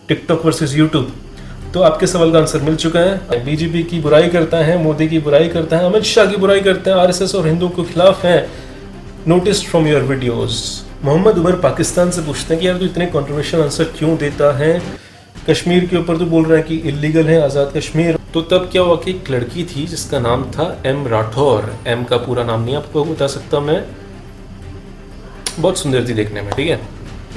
TikTok versus YouTube. तो आपके सवाल का आंसर मिल चुका है। बीजेपी की बुराई करता है, मोदी की बुराई करता है, अमित शाह की बुराई करते हैं, आरएसएस और हिंदुओं के खिलाफ हैं। Notice from your videos. Mohammad Umar Pakistan से पूछते हैं कि यार तू इतने कंट्रोवर्शियल आंसर क्यों देता है, कश्मीर के ऊपर तो बोल रहा है कि इलीगल है आज़ाद कश्मीर। तो तब क्या हुआ कि एक लड़की थी जिसका नाम था एम राठौर। एम का पूरा नाम नहीं आपको बता सकता मैं, बहुत सुंदर थी देखने में, ठीक है।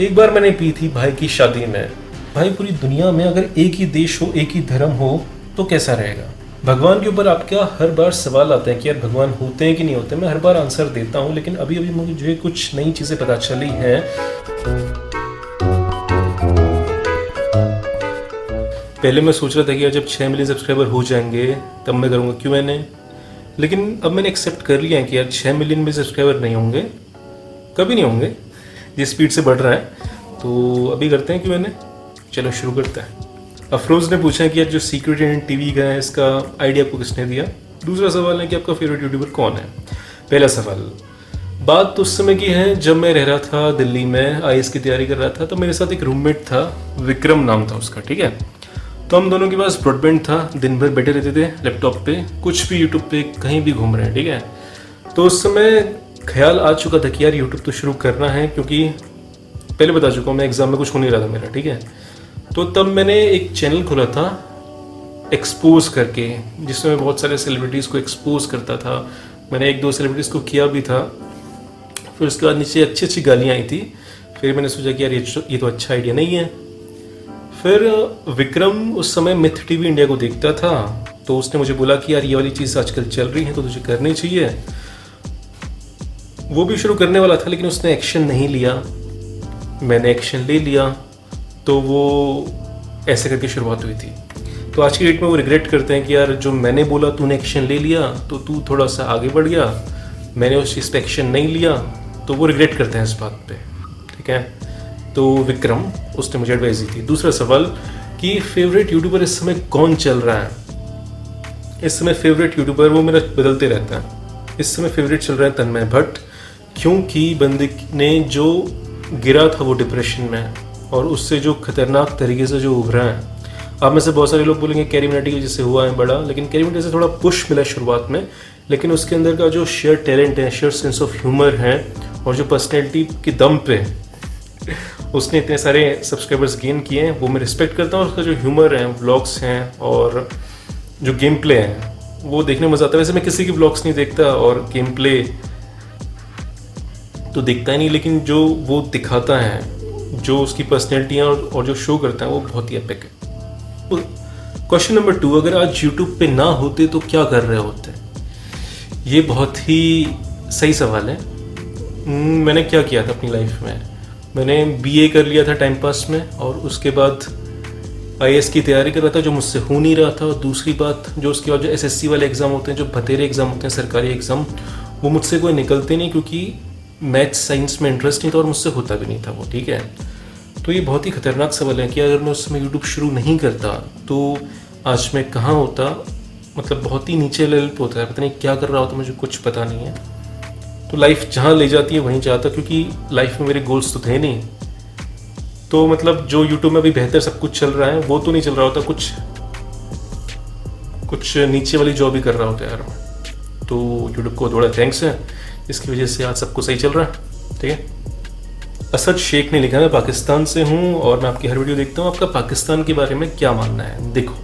एक बार मैंने पी थी भाई की शादी में। भाई पूरी दुनिया में अगर एक ही देश हो, एक ही धर्म हो तो कैसा रहेगा। भगवान के ऊपर आपका हर बार सवाल आता है कि यार भगवान होते हैं कि नहीं होते। मैं हर बार आंसर देता हूँ, लेकिन अभी अभी मुझे कुछ नई चीज़ें पता चली हैं। पहले मैं सोच रहा था कि यार जब 6 मिलियन सब्सक्राइबर हो जाएंगे तब मैं करूँगा Q&A, लेकिन अब मैंने एक्सेप्ट कर लिया है कि यार 6 मिलियन में सब्सक्राइबर नहीं होंगे, कभी नहीं होंगे, जिस स्पीड से बढ़ रहा है। तो अभी करते हैं Q&A। चलो शुरू करते हैं। अफरोज़ ने पूछा है कि यार जो सीक्रेट इंडियन टीवी का है इसका आइडिया आपको किसने दिया। दूसरा सवाल है कि आपका फेवरेट यूट्यूबर कौन है। पहला सवाल, बात तो उस समय की है जब मैं रह रहा था दिल्ली में, IAS की तैयारी कर रहा था। तो मेरे साथ एक रूममेट था, विक्रम नाम था उसका, ठीक है। तो हम दोनों के पास ब्रॉडबैंड था, दिन भर बैठे रहते थे लैपटॉप पे, कुछ भी यूट्यूब पे कहीं भी घूम रहे हैं, ठीक है। तो उस समय ख्याल आ चुका था कि यार यूट्यूब तो शुरू करना है, क्योंकि पहले बता चुका हूँ मैं एग्ज़ाम में कुछ हो नहीं रहा था मेरा, ठीक है। तो तब मैंने एक चैनल खोला था एक्सपोज करके, जिसमें मैं बहुत सारे सेलिब्रिटीज़ को एक्सपोज करता था। मैंने 1-2 सेलिब्रिटीज़ को किया भी था। फिर उसके बाद नीचे अच्छी अच्छी गालियाँ आई थी। फिर मैंने सोचा कि यार ये तो अच्छा आइडिया नहीं है। फिर विक्रम उस समय मिथ टीवी इंडिया को देखता था, तो उसने मुझे बोला कि यार ये वाली चीज़ आजकल चल रही है तो तुझे करनी चाहिए। वो भी शुरू करने वाला था, लेकिन उसने एक्शन नहीं लिया। मैंने एक्शन ले लिया, तो वो ऐसे करके शुरुआत हुई थी। तो आज की डेट में वो रिग्रेट करते हैं कि यार जो मैंने बोला तूने एक्शन ले लिया तो तू थोड़ा सा आगे बढ़ गया, मैंने उस चीज़ पे एक्शन नहीं लिया, तो वो रिग्रेट करते हैं इस बात पे, ठीक है। तो विक्रम, उसने मुझे एडवाइस दी थी। दूसरा सवाल कि फेवरेट यूट्यूबर इस समय कौन चल रहा है। इस समय फेवरेट यूट्यूबर वो मेरा बदलते रहता है। इस समय फेवरेट चल रहा है तन्मय भट्ट, क्योंकि बंदे ने जो गिरा था वो डिप्रेशन में, और उससे जो खतरनाक तरीके से जो उभरा है। आप में से बहुत सारे लोग बोलेंगे कैरी मिनाटी की वजह से हुआ है बड़ा, लेकिन कैरी मिनाटी से थोड़ा पुश मिला शुरुआत में, लेकिन उसके अंदर का जो शेयर टैलेंट है, शेयर सेंस ऑफ ह्यूमर है, और जो पर्सनैलिटी के दम पे उसने इतने सारे सब्सक्राइबर्स गेन किए हैं, वो मैं रिस्पेक्ट करता हूँ। उसका जो ह्यूमर है, व्लॉग्स हैं और जो गेम प्ले है वो देखने में मज़ा आता है। वैसे मैं किसी की व्लॉग्स नहीं देखता और गेम प्ले तो देखता ही नहीं, लेकिन जो वो दिखाता है, जो उसकी पर्सनैलिटियाँ और जो शो करता है वो बहुत ही एपिक है। क्वेश्चन नंबर 2, अगर आज यूट्यूब पे ना होते तो क्या कर रहे होते। ये बहुत ही सही सवाल है। मैंने क्या किया था अपनी लाइफ में, मैंने BA कर लिया था टाइम पास में, और उसके बाद IAS की तैयारी कर रहा था जो मुझसे हो नहीं रहा था। और दूसरी बात, जो उसके बाद जो SSC वाले एग्ज़ाम होते हैं, जो भतेरे एग्ज़ाम होते हैं, सरकारी एग्ज़ाम, वो मुझसे कोई निकलते नहीं, क्योंकि मैथ्स साइंस में इंटरेस्ट नहीं था और मुझसे होता भी नहीं था वो, ठीक है। तो ये बहुत ही खतरनाक सवाल है कि अगर मैं उस समय यूट्यूब शुरू नहीं करता तो आज मैं कहाँ होता। मतलब बहुत ही नीचे लेवल पे होता है, पता नहीं क्या कर रहा होता, मुझे कुछ पता नहीं है। तो लाइफ जहाँ ले जाती है वहीं जाता, क्योंकि लाइफ में मेरे गोल्स तो थे नहीं। तो मतलब जो यूट्यूब में अभी बेहतर सब कुछ चल रहा है वो तो नहीं चल रहा होता, कुछ नीचे वाली जॉब ही कर रहा होता यार। तो यूट्यूब को थोड़ा थैंक्स है, इसकी वजह से आज सब कुछ सही चल रहा है, ठीक है। असद शेख ने लिखा, मैं पाकिस्तान से हूँ और मैं आपकी हर वीडियो देखता हूँ, आपका पाकिस्तान के बारे में क्या मानना है। देखो,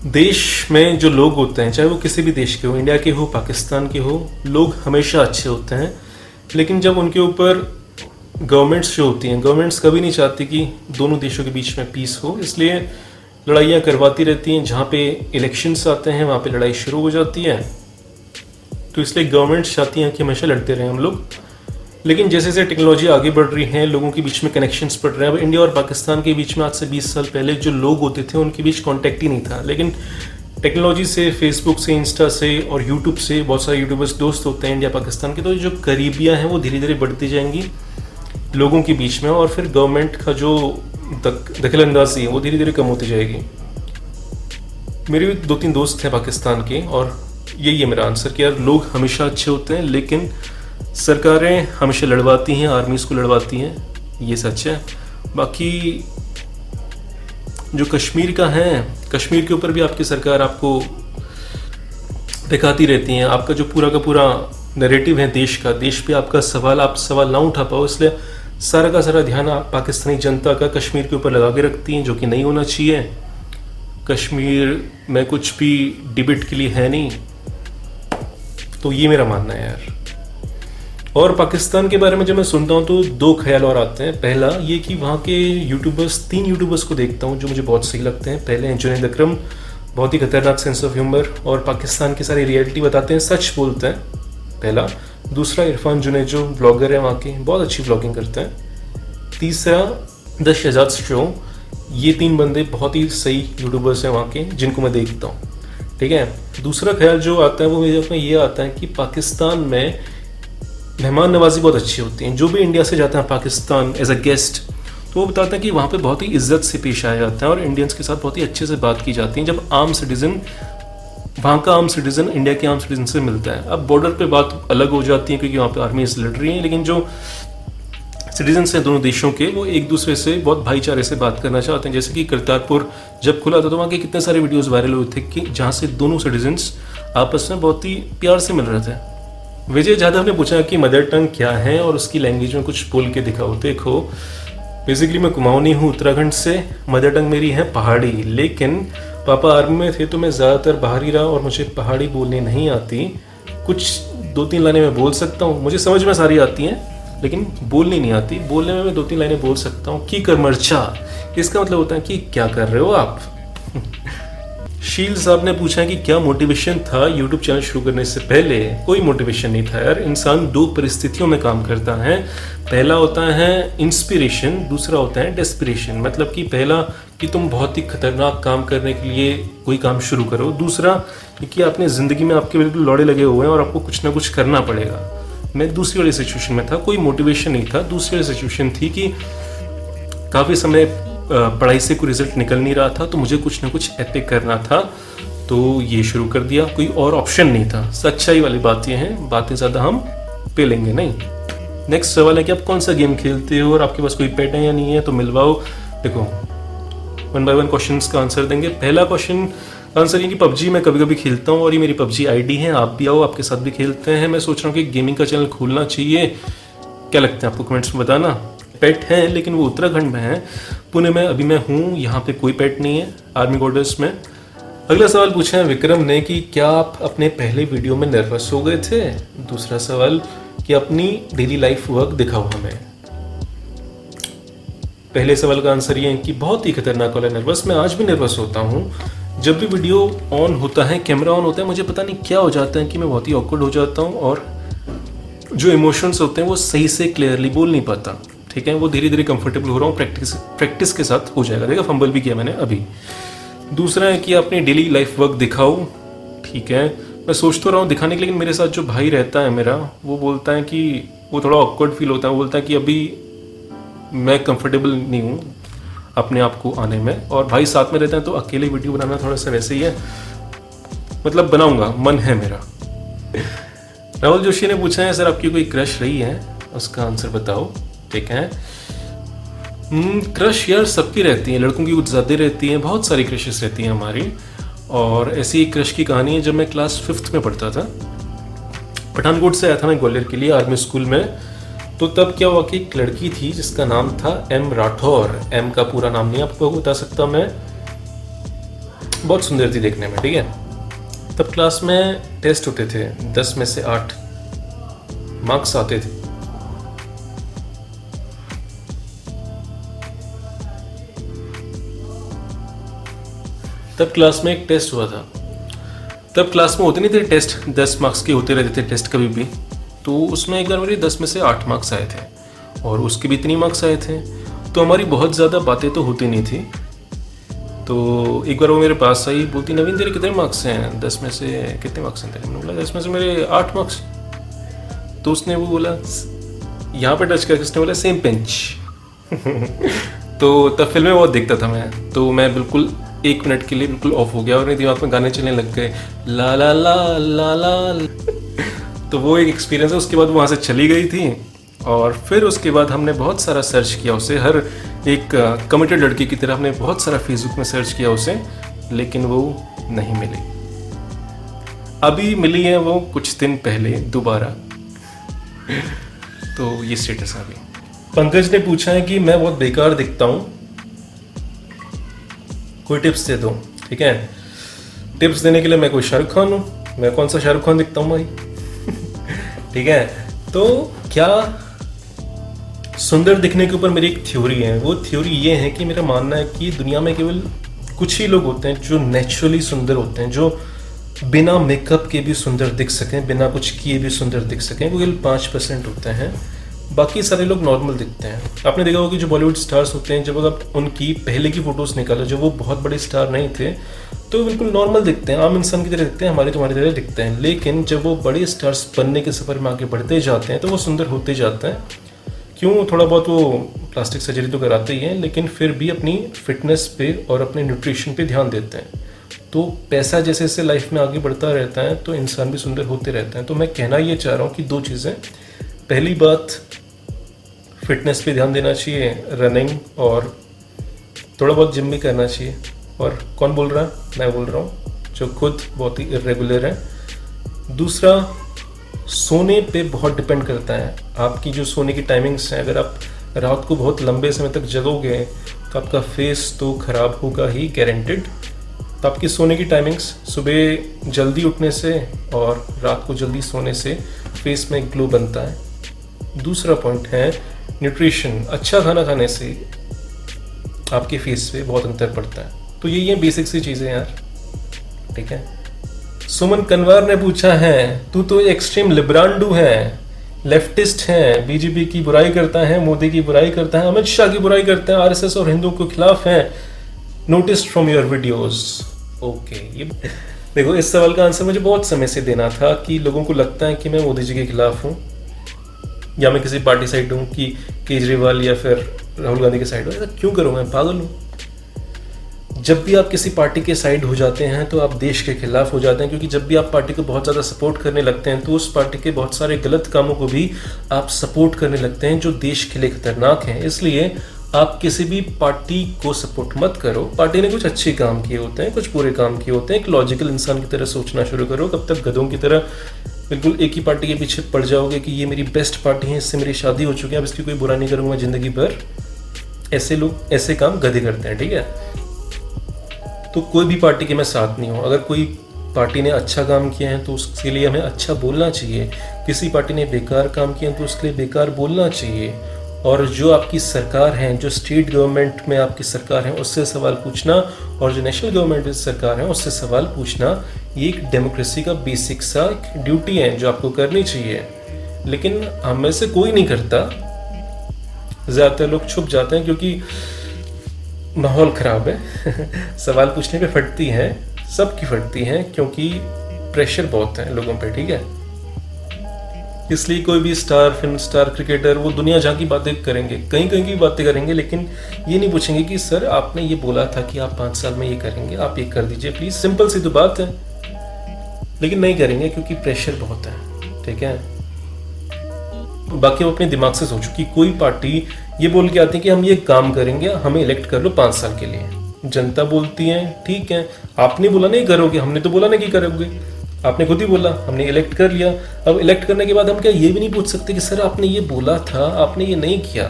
देश में जो लोग होते हैं, चाहे वो किसी भी देश के हो, इंडिया के हो, पाकिस्तान के हो, लोग हमेशा अच्छे होते हैं। लेकिन जब उनके ऊपर गवर्नमेंट्स जो होती हैं, गवर्नमेंट्स कभी नहीं चाहती कि दोनों देशों के बीच में पीस हो, इसलिए लड़ाइयाँ करवाती रहती हैं। जहाँ पे इलेक्शंस आते हैं वहाँ पे लड़ाई शुरू हो जाती है। तो इसलिए गवर्नमेंट्स चाहती हैं कि हमेशा लड़ते रहें हम लोग। लेकिन जैसे जैसे टेक्नोलॉजी आगे बढ़ रही है, लोगों के बीच में कनेक्शंस बढ़ रहे हैं। अब इंडिया और पाकिस्तान के बीच में आज से 20 साल पहले जो लोग होते थे उनके बीच कांटेक्ट ही नहीं था, लेकिन टेक्नोलॉजी से, फेसबुक से, इंस्टा से और यूट्यूब से बहुत सारे यूट्यूबर्स दोस्त होते हैं इंडिया पाकिस्तान के। तो जो करीबियाँ हैं वो धीरे धीरे बढ़ती जाएंगी लोगों के बीच में, और फिर गवर्नमेंट का जो दखल अंदाजी है वो धीरे धीरे कम होती जाएगी। मेरे भी 2-3 दोस्त हैं पाकिस्तान के, और यही है मेरा आंसर कि यार लोग हमेशा अच्छे होते हैं, लेकिन सरकारें हमेशा लड़वाती हैं, आर्मीज़ को लड़वाती हैं, ये सच है। बाकी जो कश्मीर का है, कश्मीर के ऊपर भी आपकी सरकार आपको दिखाती रहती हैं। आपका जो पूरा का पूरा नैरेटिव है देश का, देश पे आपका सवाल, आप सवाल ना उठा पाओ, इसलिए सारा का सारा ध्यान आप पाकिस्तानी जनता का कश्मीर के ऊपर लगा के रखती हैं, जो कि नहीं होना चाहिए। कश्मीर में कुछ भी डिबेट के लिए है नहीं। तो ये मेरा मानना है यार। और पाकिस्तान के बारे में जब मैं सुनता हूँ तो दो ख्याल और आते हैं। पहला ये कि वहाँ के यूट्यूबर्स, 3 यूट्यूबर्स को देखता हूँ जो मुझे बहुत सही लगते हैं। पहले हैं जुनैद अकरम, बहुत ही खतरनाक सेंस ऑफ ह्यूमर और पाकिस्तान की सारी रियलिटी बताते हैं, सच बोलते हैं, पहला। दूसरा इरफान जुनैद जो ब्लॉगर है वहाँ के, बहुत अच्छी ब्लॉगिंग करते हैं। तीसरा द शहजाद शो। ये 3 बंदे बहुत ही सही यूट्यूबर्स हैं वहाँ के, जिनको मैं देखता हूँ, ठीक है। दूसरा ख्याल जो आता है वो मेरे में ये आता है कि पाकिस्तान में मेहमान नवाजी बहुत अच्छी होती है। जो भी इंडिया से जाता है पाकिस्तान एज अ गेस्ट, तो वो बताता है कि वहाँ पे बहुत ही इज्जत से पेश आया जाता है और इंडियंस के साथ बहुत ही अच्छे से बात की जाती है। जब आम सिटीजन, वहाँ का आम सिटीजन इंडिया के आम सिटीजन से मिलता है। अब बॉर्डर पे बात अलग हो जाती है क्योंकि वहाँ पे आर्मी लड़ रही है, लेकिन जो सिटीजन्स हैं दोनों देशों के, वो एक दूसरे से बहुत भाईचारे से बात करना चाहते हैं। जैसे कि करतारपुर जब खुला था तो वहाँ के कितने सारे वीडियोस वायरल हुए थे कि जहाँ से दोनों सिटीजन्स आपस में बहुत ही प्यार से मिल रहे थे। विजय जाधव ने पूछा कि मदर टंग क्या है और उसकी लैंग्वेज में कुछ बोल के दिखाओ। देखो, बेसिकली मैं कुमाऊनी हूँ, उत्तराखंड से। मदर टंग मेरी है पहाड़ी, लेकिन पापा आर्मी में थे तो मैं ज़्यादातर बाहर ही रहा और मुझे पहाड़ी बोलने नहीं आती। कुछ 2-3 लाइनें मैं बोल सकता हूँ, मुझे समझ में सारी आती हैं, लेकिन बोलनी नहीं आती। बोलने में मैं 2-3 लाइनें बोल सकता हूँ। की कर मर्चा, इसका मतलब होता है कि क्या कर रहे हो आप। शील साहब ने पूछा है कि क्या मोटिवेशन था यूट्यूब चैनल शुरू करने से पहले। कोई मोटिवेशन नहीं था यार। इंसान 2 परिस्थितियों में काम करता है। पहला होता है इंस्पिरेशन, दूसरा होता है डेस्पिरेशन। मतलब कि पहला कि तुम बहुत ही खतरनाक काम करने के लिए कोई काम शुरू करो, दूसरा कि आपने ज़िंदगी में आपके बिल्कुल लौड़े लगे हुए हैं और आपको कुछ ना कुछ करना पड़ेगा। मैं दूसरी वाली सिचुएशन में था, कोई मोटिवेशन नहीं था। दूसरी वाली सिचुएशन थी कि काफ़ी समय पढ़ाई से कोई रिजल्ट निकल नहीं रहा था, तो मुझे कुछ ना कुछ एपिक करना था, तो ये शुरू कर दिया। कोई और ऑप्शन नहीं था। सच्चाई वाली बात ये है, बातें ज़्यादा हम पेलेंगे नहीं। नेक्स्ट सवाल है कि आप कौन सा गेम खेलते हो और आपके पास कोई पेट है या नहीं है, तो मिलवाओ। देखो, 1 बाय 1 क्वेश्चन का आंसर देंगे। पहला क्वेश्चन आंसर ये कि पबजी मैं कभी कभी खेलता हूँ और ये मेरी पबजी आईडी है। आप भी आओ, आपके साथ भी खेलते हैं। मैं सोच रहा हूँ कि गेमिंग का चैनल खोलना चाहिए। क्या लगता है आपको, कमेंट्स में बताना। पेट है लेकिन वो उत्तराखंड में है, पुणे में अभी मैं हूँ, यहाँ पे कोई पेट नहीं है आर्मी क्वार्टर्स में। अगला सवाल पूछा है विक्रम ने कि क्या आप अपने पहले वीडियो में नर्वस हो गए थे। दूसरा सवाल कि अपनी डेली लाइफ वर्क दिखाओ हमें। पहले सवाल का आंसर ये है कि बहुत ही खतरनाक वाला नर्वस। मैं आज भी नर्वस होता हूँ। जब भी वीडियो ऑन होता है, कैमरा ऑन होता है, मुझे पता नहीं क्या हो जाता है कि मैं बहुत ही ऑकवर्ड हो जाता हूँ और जो इमोशंस होते हैं वो सही से क्लियरली बोल नहीं पाता। ठीक है, वो धीरे धीरे कंफर्टेबल हो रहा हूँ, प्रैक्टिस के साथ हो जाएगा। देखा, फंबल भी किया मैंने अभी। दूसरा है कि अपनी डेली लाइफ वर्क दिखाओ। ठीक है, मैं सोच तो रहा हूँ दिखाने के, लेकिन मेरे साथ जो भाई रहता है मेरा, वो बोलता है कि वो थोड़ा ऑकवर्ड फील होता है। वो बोलता है कि अभी मैं कंफर्टेबल नहीं हूँ अपने आप को आने में, और भाई साथ में रहते हैं तो अकेले वीडियो बनाना थोड़ा सा वैसे ही है। मतलब बनाऊंगा, मन है मेरा। राहुल जोशी ने पूछा है सर आपकी कोई क्रश रही है, उसका आंसर बताओ। ठीक है, क्रश यार सबकी रहती है, लड़कों की कुछ ज़्यादा रहती हैं, बहुत सारी क्रशेस रहती हैं हमारी। और ऐसी एक क्रश की कहानी है, जब मैं क्लास 5th में पढ़ता था, पठानकोट से आया था मैं ग्वालियर के लिए आर्मी स्कूल में। तो तब क्या हुआ कि एक लड़की थी जिसका नाम था एम राठौर। एम का पूरा नाम नहीं आपको बता सकता मैं, बहुत सुंदर थी देखने में। ठीक है, तब क्लास में टेस्ट होते थे, 10 में से 8 मार्क्स आते थे। तब क्लास में एक टेस्ट हुआ था। तब क्लास में होते नहीं थे टेस्ट, 10 मार्क्स के होते रहते थे टेस्ट कभी भी। तो उसमें एक बार मेरे 10 में से 8 मार्क्स आए थे और उसके भी इतनी मार्क्स आए थे। तो हमारी बहुत ज़्यादा बातें तो होती नहीं थी। तो एक बार वो मेरे पास आई, बोलती नवीन तेरे कितने मार्क्स हैं 10 में से, कितने मार्क्स हैं तेरे? मैंने बोला 10 में से मेरे 8 मार्क्स। तो उसने वो बोला, यहाँ पे टच करके उसने बोला सेम पेंच। तो तब फिल्में बहुत देखता था मैं, तो मैं बिल्कुल 1 मिनट के लिए बिल्कुल ऑफ हो गया और मेरे दिमाग में गाने चलने लग गए, ला ला ला ला ला। तो वो एक एक्सपीरियंस है। उसके बाद वहाँ से चली गई थी और फिर उसके बाद हमने बहुत सारा सर्च किया उसे, हर एक कमिटेड लड़की की तरह हमने बहुत सारा फेसबुक में सर्च किया उसे, लेकिन वो नहीं मिली। अभी मिली है वो कुछ दिन पहले दोबारा। तो ये स्टेटस आ गई। पंकज ने पूछा है कि मैं बहुत बेकार दिखता हूँ, कोई टिप्स दे दो। ठीक है, टिप्स देने के लिए मैं कोई शाहरुख खान हूँ? मैं कौन सा शाहरुख खान दिखता हूँ भाई? ठीक है, तो क्या सुंदर दिखने के ऊपर मेरी एक थ्योरी है। वो थ्योरी ये है कि मेरा मानना है कि दुनिया में केवल कुछ ही लोग होते हैं जो नेचुरली सुंदर होते हैं, जो बिना मेकअप के भी सुंदर दिख सकें, बिना कुछ किए भी सुंदर दिख सकें। वो केवल 5% होते हैं, बाकी सारे लोग नॉर्मल दिखते हैं। आपने देखा होगा कि जो बॉलीवुड स्टार्स होते हैं, जब आप उनकी पहले की फोटोज निकालो, जब वो बहुत बड़े स्टार नहीं थे, तो बिल्कुल नॉर्मल दिखते हैं, आम इंसान की तरह दिखते हैं, तुम्हारी तरह दिखते हैं। लेकिन जब वो बड़े स्टार्स बनने के सफ़र में आगे बढ़ते जाते हैं तो वो सुंदर होते जाते हैं। क्यों? थोड़ा बहुत वो प्लास्टिक सर्जरी तो कराते ही हैं, लेकिन फिर भी अपनी फिटनेस पे और अपने न्यूट्रिशन पे ध्यान देते हैं। तो पैसा जैसे जैसे लाइफ में आगे बढ़ता रहता है तो इंसान भी सुंदर होते रहता है। तो मैं कहना ये चाह रहा हूँ कि 2 चीज़ें। पहली बात, फिटनेस पे ध्यान देना चाहिए, रनिंग और थोड़ा बहुत जिम भी करना चाहिए। और कौन बोल रहा है? मैं बोल रहा हूँ, जो खुद बहुत ही इरेगुलर है। दूसरा, सोने पे बहुत डिपेंड करता है आपकी जो सोने की टाइमिंग्स हैं। अगर आप रात को बहुत लंबे समय तक जगोगे तो आपका फेस तो ख़राब होगा ही, गारंटेड। तो आपकी सोने की टाइमिंग्स, सुबह जल्दी उठने से और रात को जल्दी सोने से फेस में ग्लो बनता है। दूसरा पॉइंट है न्यूट्रिशन। अच्छा खाना खाने से आपके फेस पे बहुत अंतर पड़ता है। तो ये बेसिक सी चीज़ें यार, ठीक है। सुमन कनवार ने पूछा है, तू तो एक्सट्रीम लिब्रांडू है, लेफ्टिस्ट है, बीजेपी की बुराई करता है, मोदी की बुराई करता है, अमित शाह की बुराई करता है, आरएसएस और हिंदुओं के खिलाफ है, notice from your videos. Okay, ये देखो, इस सवाल का आंसर मुझे बहुत समय से देना था कि लोगों को लगता है कि मैं मोदी जी के खिलाफ हूँ या मैं किसी पार्टी साइड हूँ, कि केजरीवाल या फिर राहुल गांधी के साइड हूँ। ऐसा क्यों करूँगा? मैं पागल हूँ? जब भी आप किसी पार्टी के साइड हो जाते हैं तो आप देश के खिलाफ हो जाते हैं, क्योंकि जब भी आप पार्टी को बहुत ज़्यादा सपोर्ट करने लगते हैं तो उस पार्टी के बहुत सारे गलत कामों को भी आप सपोर्ट करने लगते हैं जो देश के लिए खतरनाक हैं। इसलिए आप किसी भी पार्टी को सपोर्ट मत करो। पार्टी ने कुछ अच्छे काम किए होते हैं, कुछ बुरे काम किए होते हैं। एक लॉजिकल इंसान की तरह सोचना शुरू करो। कब तक गधों की तरह बिल्कुल एक ही पार्टी के पीछे पड़ जाओगे कि ये मेरी बेस्ट पार्टी है, इससे मेरी शादी हो चुकी है, अब इसकी कोई बुरा नहीं करूँगा ज़िंदगी भर। ऐसे लोग ऐसे काम गधे करते हैं, ठीक है। तो कोई भी पार्टी के मैं साथ नहीं हूँ। अगर कोई पार्टी ने अच्छा काम किया है तो उसके लिए हमें अच्छा बोलना चाहिए। किसी पार्टी ने बेकार काम किया है तो उसके लिए बेकार बोलना चाहिए। और जो आपकी सरकार है, जो स्टेट गवर्नमेंट में आपकी सरकार है, उससे सवाल पूछना, और जो नेशनल गवर्नमेंट में सरकार है उससे सवाल पूछना, ये एक डेमोक्रेसी का बेसिक सा एक ड्यूटी है जो आपको करनी चाहिए। लेकिन हम में से कोई नहीं करता। ज़्यादातर लोग छुप जाते हैं क्योंकि माहौल ख़राब है। सवाल पूछने पे फटती हैं, सबकी फटती हैं, क्योंकि प्रेशर बहुत है लोगों पे, ठीक है। इसलिए कोई भी स्टार, फिल्म स्टार, क्रिकेटर, वो दुनिया जहाँ की बातें करेंगे, कहीं कहीं की बातें करेंगे, लेकिन ये नहीं पूछेंगे कि सर आपने ये बोला था कि आप 5 साल में ये करेंगे, आप ये कर दीजिए प्लीज़। सिंपल सी तो बात है, लेकिन नहीं करेंगे क्योंकि प्रेशर बहुत है, ठीक है। बाकी वो अपने दिमाग से सोचो कि कोई पार्टी ये बोल के आती है कि हम ये काम करेंगे, हमें इलेक्ट कर लो 5 साल के लिए। जनता बोलती है ठीक है, आपने बोला नहीं करोगे, हमने तो बोला नहीं कि करोगे, आपने खुद ही बोला, हमने इलेक्ट कर लिया। अब इलेक्ट करने के बाद हम क्या ये भी नहीं पूछ सकते कि सर आपने ये बोला था, आपने ये नहीं किया?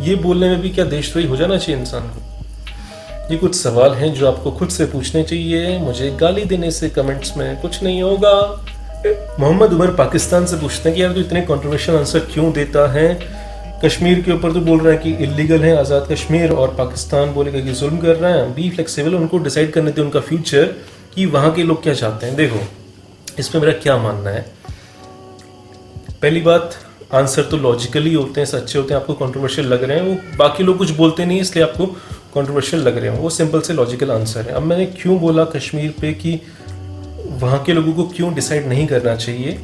ये बोलने में भी क्या देशद्रोही हो जाना चाहिए इंसान को? ये कुछ सवाल हैं जो आपको खुद से पूछने चाहिए। मुझे गाली देने से कमेंट्स में कुछ नहीं होगा। मोहम्मद उमर पाकिस्तान से पूछते हैं कि यार तू इतने कंट्रोवर्शियल आंसर क्यों देता है? कश्मीर के ऊपर तो बोल रहा है कि इलीगल है आज़ाद कश्मीर, और पाकिस्तान बोलेगा कि जुल्म कर रहा है। बी फ्लेक्सिबल, उनको डिसाइड करने दें उनका फ्यूचर कि वहाँ के लोग क्या चाहते हैं। देखो, इसमें मेरा क्या मानना है। पहली बात, आंसर तो लॉजिकली होते हैं, सच्चे होते हैं। आपको कंट्रोवर्शियल लग रहे हैं, वो बाकी लोग कुछ बोलते नहीं इसलिए आपको कंट्रोवर्शियल लग रहे हैं, वो सिंपल से लॉजिकल आंसर है। अब मैंने क्यों बोला कश्मीर पे कि वहाँ के लोगों को क्यों डिसाइड नहीं करना चाहिए,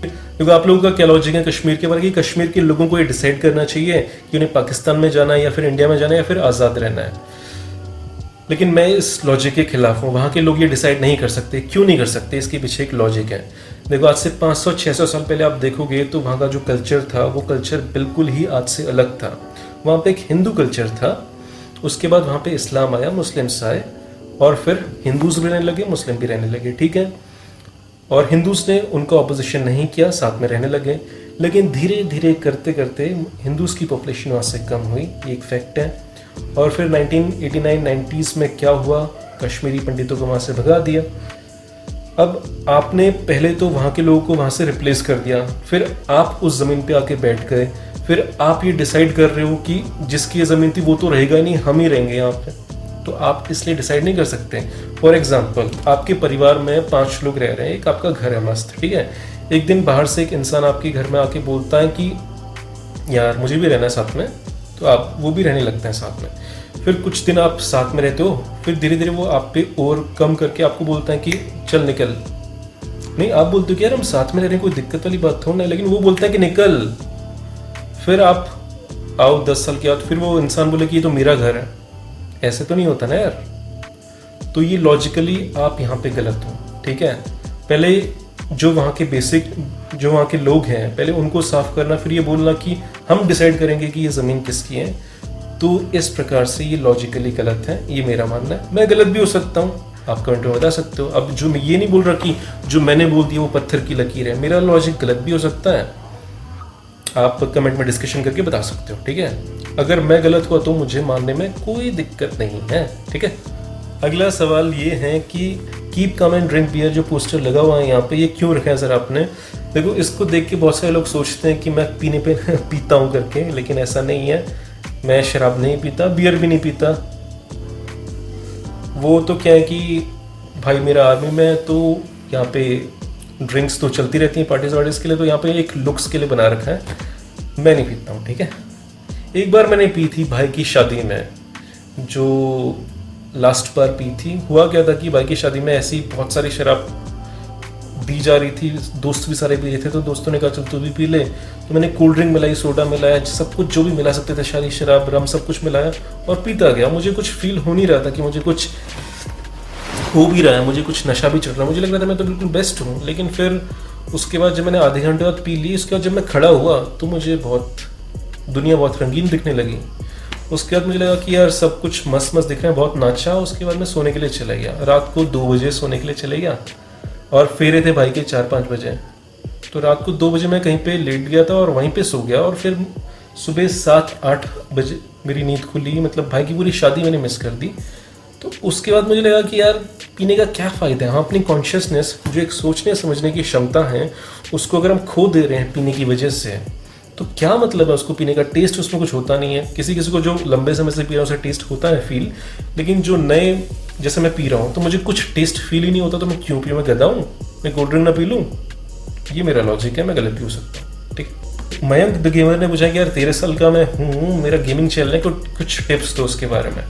क्योंकि आप लोगों का क्या लॉजिक है कश्मीर के बारे में कि कश्मीर के लोगों को ये डिसाइड करना चाहिए कि उन्हें पाकिस्तान में जाना है या फिर इंडिया में जाना है या फिर आज़ाद रहना है। लेकिन मैं इस लॉजिक के खिलाफ हूँ। वहाँ के लोग ये डिसाइड नहीं कर सकते। क्यों नहीं कर सकते? इसके पीछे एक लॉजिक है। देखो, आज से 500-600 साल पहले आप देखोगे तो वहाँ का जो कल्चर था वो कल्चर बिल्कुल ही आज से अलग था। वहाँ पे एक हिंदू कल्चर था, उसके बाद वहाँ पे इस्लाम आया, मुस्लिम्स आए, और फिर हिंदूज भी रहने लगे, मुस्लिम भी रहने लगे, ठीक है। और हिंदूज ने उनका ऑपोजिशन नहीं किया, साथ में रहने लगे। लेकिन धीरे धीरे करते करते हिंदूज की पॉपुलेशन वहाँ से कम हुई, ये एक फैक्ट है। और फिर 1989-90s में क्या हुआ, कश्मीरी पंडितों को वहाँ से भगा दिया। अब आपने पहले तो वहाँ के लोगों को वहाँ से रिप्लेस कर दिया, फिर आप उस ज़मीन पे आके बैठ गए, फिर आप ये डिसाइड कर रहे हो कि जिसकी ये ज़मीन थी वो तो रहेगा नहीं, हम ही रहेंगे यहाँ पे। तो आप इसलिए डिसाइड नहीं कर सकते। फॉर एग्जाम्पल, आपके परिवार में 5 लोग रह रहे हैं, एक आपका घर है मस्त, ठीक है। एक दिन बाहर से एक इंसान आपके घर में आके बोलता है कि यार मुझे भी रहना है साथ में, तो आप वो भी रहने लगते हैं साथ में। फिर कुछ दिन आप साथ में रहते हो, फिर धीरे धीरे वो आप पे और कम करके आपको बोलता है कि चल निकल। नहीं, आप बोलते हो कि यार हम साथ में रह रहे हैं, कोई दिक्कत वाली बात थोड़ा नहीं, लेकिन वो बोलता है कि निकल। फिर आप आओ 10 साल के बाद, फिर वो इंसान बोले कि ये तो मेरा घर है। ऐसे तो नहीं होता ना यार। तो ये लॉजिकली आप यहाँ पे गलत हो, ठीक है। पहले जो वहाँ के बेसिक, जो वहाँ के लोग हैं, पहले उनको साफ करना, फिर ये बोलना कि हम डिसाइड करेंगे कि ये ज़मीन किसकी है। तो इस प्रकार से ये लॉजिकली गलत है, ये मेरा मानना है। मैं गलत भी हो सकता हूँ, आप कमेंट में बता सकते हो। अब जो मैं ये नहीं बोल रहा कि जो मैंने बोल दिया वो पत्थर की लकीर है, मेरा लॉजिक गलत भी हो सकता है। आप कमेंट में डिस्कशन करके बता सकते हो, ठीक है। अगर मैं गलत हुआ तो मुझे मानने में कोई दिक्कत नहीं है, ठीक है। अगला सवाल ये है कि keep calm and drink beer, जो पोस्टर लगा हुआ है यहाँ पे, ये क्यों रखा है सर आपने? देखो, इसको देख के बहुत सारे लोग सोचते हैं कि मैं पीने पे पीता हूँ करके, लेकिन ऐसा नहीं है। मैं शराब नहीं पीता, बियर भी नहीं पीता। वो तो क्या है कि भाई मेरा आर्मी में तो यहाँ पे ड्रिंक्स तो चलती रहती हैं पार्टीज वार्टीज के लिए, तो यहाँ पे एक लुक्स के लिए बना रखा है। मैं नहीं पीता हूँ, ठीक है। एक बार मैंने पी थी भाई की शादी में, जो लास्ट बार पी थी। हुआ क्या था कि भाई की शादी में ऐसी बहुत सारी शराब दी जा रही थी, दोस्त भी सारे पी रहे थे, तो दोस्तों ने कहा चल तू भी पी ले। तो मैंने कोल्ड ड्रिंक मिलाई, सोडा मिलाया, सब कुछ जो भी मिला सकते थे, सारी शराब, रम, सब कुछ मिलाया और पीता गया। मुझे कुछ फील हो नहीं रहा था कि मुझे कुछ हो भी रहा है, मुझे कुछ नशा भी चढ़ रहा है, मुझे लग रहा था मैं तो बिल्कुल बेस्ट हूँ। लेकिन फिर उसके बाद जब मैंने आधे घंटे बाद पी ली, उसके बाद जब मैं खड़ा हुआ तो मुझे दुनिया बहुत रंगीन दिखने लगी। उसके बाद मुझे लगा कि यार सब कुछ मस्त मस्त दिख रहा है, बहुत नाचा। उसके बाद मैं सोने के लिए चला गया, रात को 2 बजे सोने के लिए चले गया, और फेरे थे भाई के 4-5 बजे। तो रात को 2 बजे मैं कहीं पे लेट गया था और वहीं पे सो गया, और फिर सुबह 7-8 बजे मेरी नींद खुली। मतलब भाई की पूरी शादी मैंने मिस कर दी। तो उसके बाद मुझे लगा कि यार पीने का क्या फ़ायदा है। हम अपनी कॉन्शियसनेस, जो एक सोचने समझने की क्षमता है, उसको अगर हम खो दे रहे हैं पीने की वजह से, तो क्या मतलब है उसको पीने का? टेस्ट उसमें कुछ होता नहीं है। किसी किसी को जो लंबे समय से पी रहा है उसे टेस्ट होता है फील, लेकिन जो नए, जैसे मैं पी रहा हूँ तो मुझे कुछ टेस्ट फील ही नहीं होता, तो मैं क्यों पीऊँ? मैं गधा हूँ? मैं कोल्ड ड्रिंक ना पी लूँ? ये मेरा लॉजिक है, मैं गलत भी हो सकता हूँ, ठीक। मयंक द गेमर ने पूछा कि यार 13 साल का मैं हूँ, मेरा गेमिंग चल रहा है, कुछ टिप्स दो उसके बारे में।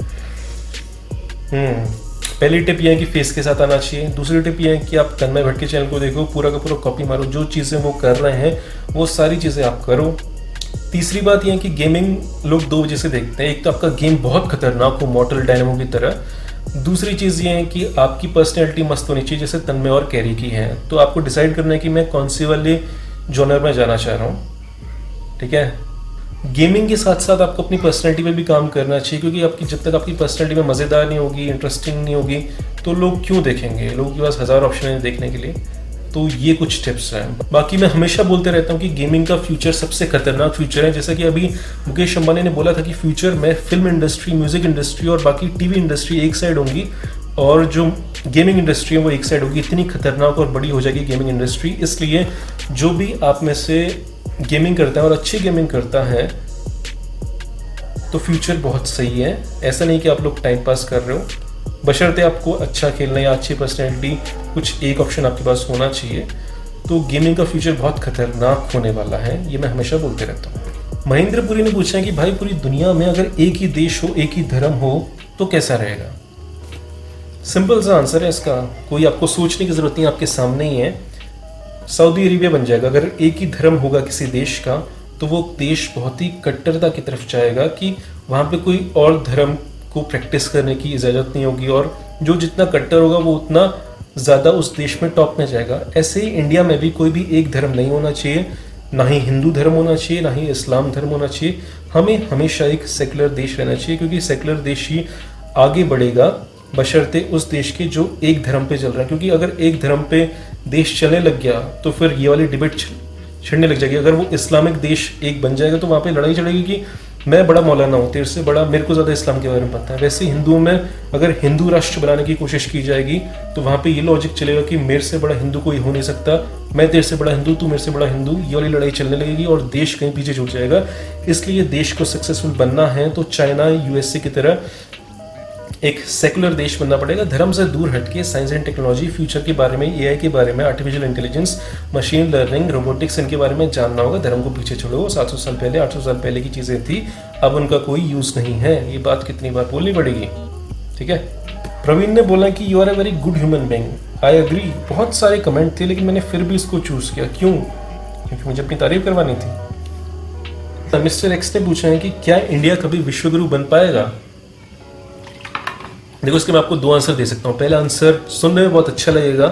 पहली टिप ये है कि फेस के साथ आना चाहिए। दूसरी टिप ये है कि आप तन्मय भट्ट के चैनल को देखो, पूरा का पूरा कॉपी मारो, जो चीज़ें वो कर रहे हैं वो सारी चीज़ें आप करो। तीसरी बात यह है कि गेमिंग लोग 2 वजह से देखते हैं। एक तो आपका गेम बहुत खतरनाक हो, मॉर्टल डायनेमो की तरह। दूसरी चीज़ ये है कि आपकी पर्सनैलिटी मस्त होनी चाहिए, जैसे तन्मय और कैरी की है। तो आपको डिसाइड करना है कि मैं कौन सी वाले जॉनर में जाना चाह रहा हूँ, ठीक है। गेमिंग के साथ साथ आपको अपनी पर्सनैलिटी पे भी काम करना चाहिए, क्योंकि आपकी जब तक आपकी पर्सनैलिटी में मज़ेदार नहीं होगी, इंटरेस्टिंग नहीं होगी, तो लोग क्यों देखेंगे? लोगों के पास 1000 ऑप्शन है देखने के लिए। तो ये कुछ टिप्स हैं। बाकी मैं हमेशा बोलते रहता हूँ कि गेमिंग का फ्यूचर सबसे खतरनाक फ्यूचर है। जैसा कि अभी मुकेश अंबानी ने बोला था कि फ्यूचर में फिल्म इंडस्ट्री, म्यूजिक इंडस्ट्री और बाकी टीवी इंडस्ट्री एक साइड होंगी, और जो गेमिंग इंडस्ट्री है वो एक साइड होगी। इतनी खतरनाक और बड़ी हो जाएगी गेमिंग इंडस्ट्री। इसलिए जो भी आप में से गेमिंग करता है और अच्छी गेमिंग करता है, तो फ्यूचर बहुत सही है। ऐसा नहीं कि आप लोग टाइम पास कर रहे हो, बशर्ते आपको अच्छा खेलना या अच्छी पर्सनैलिटी, कुछ एक ऑप्शन आपके पास होना चाहिए। तो गेमिंग का फ्यूचर बहुत खतरनाक होने वाला है, ये मैं हमेशा बोलते रहता हूँ। महेंद्रपुरी ने पूछा है कि भाई पूरी दुनिया में अगर एक ही देश हो, एक ही धर्म हो, तो कैसा रहेगा? सिंपल सा आंसर है इसका, कोई आपको सोचने की जरूरत नहीं, आपके सामने ही है। सऊदी अरेबिया बन जाएगा। अगर एक ही धर्म होगा किसी देश का, तो वो देश बहुत ही कट्टरता की तरफ जाएगा कि वहाँ पे कोई और धर्म को प्रैक्टिस करने की इजाज़त नहीं होगी, और जो जितना कट्टर होगा वो उतना ज़्यादा उस देश में टॉप में जाएगा। ऐसे ही इंडिया में भी कोई भी एक धर्म नहीं होना चाहिए। ना ही हिंदू धर्म होना चाहिए, ना ही इस्लाम धर्म होना चाहिए। हमें हमेशा एक सेकुलर देश रहना चाहिए, क्योंकि सेकुलर देश ही आगे बढ़ेगा बशर्ते उस देश के जो एक धर्म पे चल रहा है। क्योंकि अगर एक धर्म पे देश चलने लग गया तो फिर ये वाली डिबेट छिड़ने लग जाएगी। अगर वो इस्लामिक देश एक बन जाएगा तो वहाँ पे लड़ाई चलेगी कि मैं बड़ा मौलाना हूँ, तेरे से बड़ा, मेरे को ज़्यादा इस्लाम के बारे में पता है। वैसे हिंदुओं में अगर हिंदू राष्ट्र बनाने की कोशिश की जाएगी तो वहाँ पे ये लॉजिक चलेगा कि मेरे से बड़ा हिंदू कोई हो नहीं सकता, मैं तेरे से बड़ा हिंदू, तू मेरे से बड़ा हिंदू, ये वाली लड़ाई चलने लगेगी और देश कहीं पीछे छूट जाएगा। इसलिए देश को सक्सेसफुल बनना है तो चाइना, यूएसए की तरह एक सेकुलर देश बनना पड़ेगा, धर्म से दूर हटके साइंस एंड टेक्नोलॉजी, फ्यूचर के बारे में, एआई के बारे में, artificial intelligence, machine learning, robotics, इनके बारे में जानना होगा। धर्म को पीछे छोड़ो। 700 साल पहले, 800 साल पहले की चीज़ें थी, अब उनका कोई यूज़ नहीं है। ये बात कितनी बार बोलनी पड़ेगी, ठीक है। प्रवीण ने बोला कि you are a very good human being. I agree. बहुत सारे कमेंट थे लेकिन मैंने फिर भी इसको चूज़ किया। क्यों? क्योंकि मुझे अपनी तारीफ करवानी थी। मिस्टर एक्स ने पूछा है कि क्या इंडिया कभी विश्वगुरु बन पाएगा? देखो, इसके मैं आपको 2 आंसर दे सकता हूँ। पहला आंसर सुनने में बहुत अच्छा लगेगा